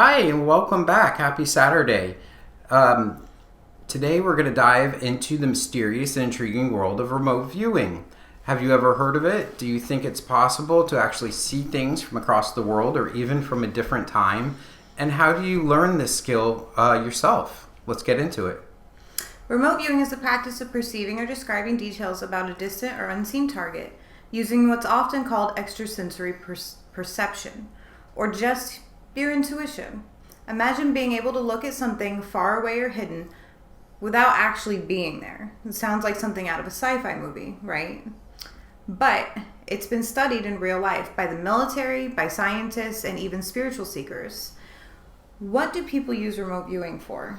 Hi, and welcome back. Happy Saturday. Today we're going to dive into the mysterious and intriguing world of remote viewing. Have you ever heard of it? Do you think it's possible to actually see things from across the world or even from a different time? And how do you learn this skill yourself? Let's get into it. Remote viewing is the practice of perceiving or describing details about a distant or unseen target using what's often called extrasensory perception, or just your intuition. Imagine being able to look at something far away or hidden without actually being there. It sounds like something out of a sci-fi movie, right? But it's been studied in real life by the military, by scientists, and even spiritual seekers. What do people use remote viewing for?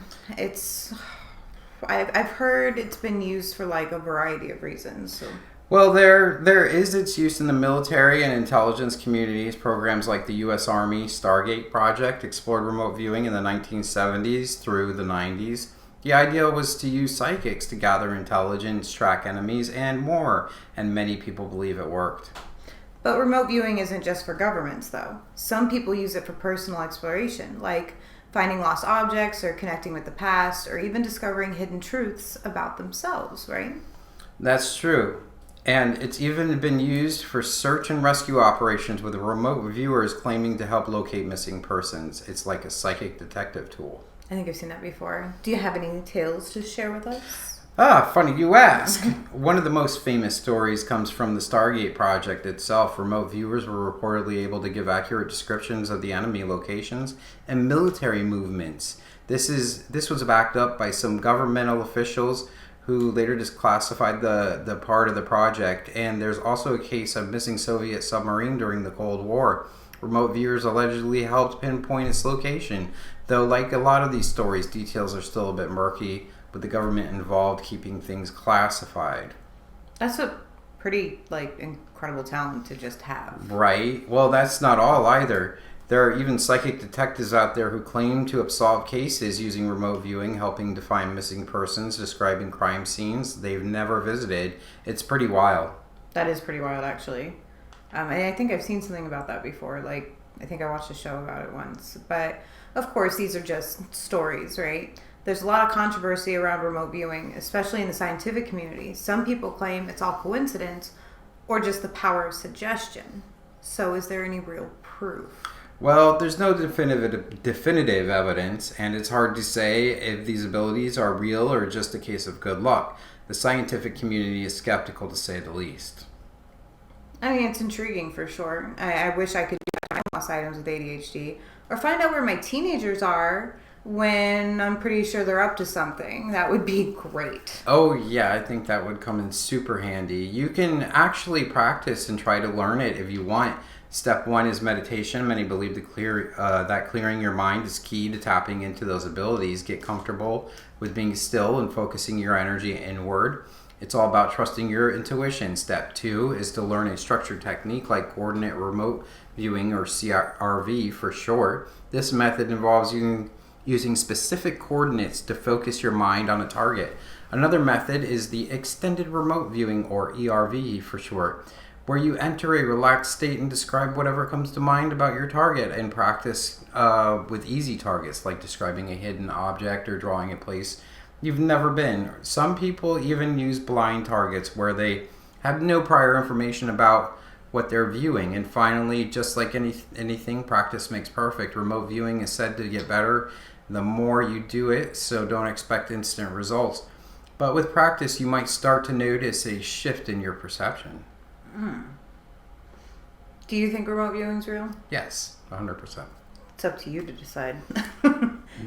I've heard it's been used for like a variety of reasons. Well, there is its use in the military and intelligence communities. Programs like the U.S. Army Stargate project explored remote viewing in the 1970s through the 90s. The idea was to use psychics to gather intelligence, track enemies, and more, and many people believe it worked. But remote viewing isn't just for governments, though. Some people use it for personal exploration, like finding lost objects or connecting with the past, or even discovering hidden truths about themselves, right? That's true. And it's even been used for search and rescue operations with remote viewers claiming to help locate missing persons. It's like a psychic detective tool. I think I've seen that before. Do you have any tales to share with us? Funny you ask. One of the most famous stories comes from the Stargate project itself. Remote viewers were reportedly able to give accurate descriptions of the enemy locations and military movements. This was backed up by some governmental officials who later disclassified the part of the project. And there's also a case of missing Soviet submarine during the Cold War. Remote viewers allegedly helped pinpoint its location, though like a lot of these stories, details are still a bit murky, with the government involved keeping things classified. That's a pretty incredible talent to just have. Right? Well, that's not all either. There are even psychic detectives out there who claim to have solved cases using remote viewing, helping to find missing persons, describing crime scenes they've never visited. It's pretty wild. That is pretty wild, actually. And I think I've seen something about that before. I think I watched a show about it once. But, of course, these are just stories, right? There's a lot of controversy around remote viewing, especially in the scientific community. Some people claim it's all coincidence or just the power of suggestion. So is there any real proof? Well, there's no definitive evidence, and it's hard to say if these abilities are real or just a case of good luck. The scientific community is skeptical, to say the least. I mean, it's intriguing for sure. I wish I could do lost items with ADHD or find out where my teenagers are when I'm pretty sure they're up to something. That would be great. Oh yeah, I think that would come in super handy. You can actually practice and try to learn it if you want. Step 1 is meditation. Many believe that clearing your mind is key to tapping into those abilities. Get comfortable with being still and focusing your energy inward. It's all about trusting your intuition. Step 2 is to learn a structured technique like coordinate remote viewing, or CRV for short. This method involves using specific coordinates to focus your mind on a target. Another method is the extended remote viewing, or ERV for short, where you enter a relaxed state and describe whatever comes to mind about your target, and practice with easy targets like describing a hidden object or drawing a place you've never been. Some people even use blind targets where they have no prior information about what they're viewing. And finally, just like anything, practice makes perfect. Remote viewing is said to get better the more you do it, so don't expect instant results. But with practice, you might start to notice a shift in your perception. Do you think remote viewing is real? Yes, 100%. It's up to you to decide.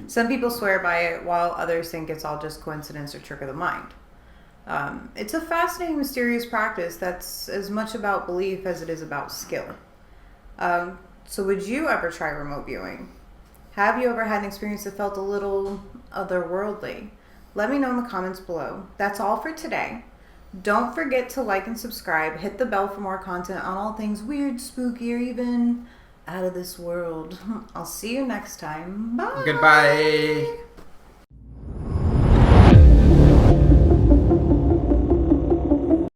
Some people swear by it, while others think it's all just coincidence or trick of the mind. It's a fascinating, mysterious practice that's as much about belief as it is about skill. So would you ever try remote viewing? Have you ever had an experience that felt a little otherworldly? Let me know in the comments below. That's all for today. Don't forget to like and subscribe. Hit the bell for more content on all things weird, spooky, or even out of this world. I'll see you next time. Bye. Goodbye.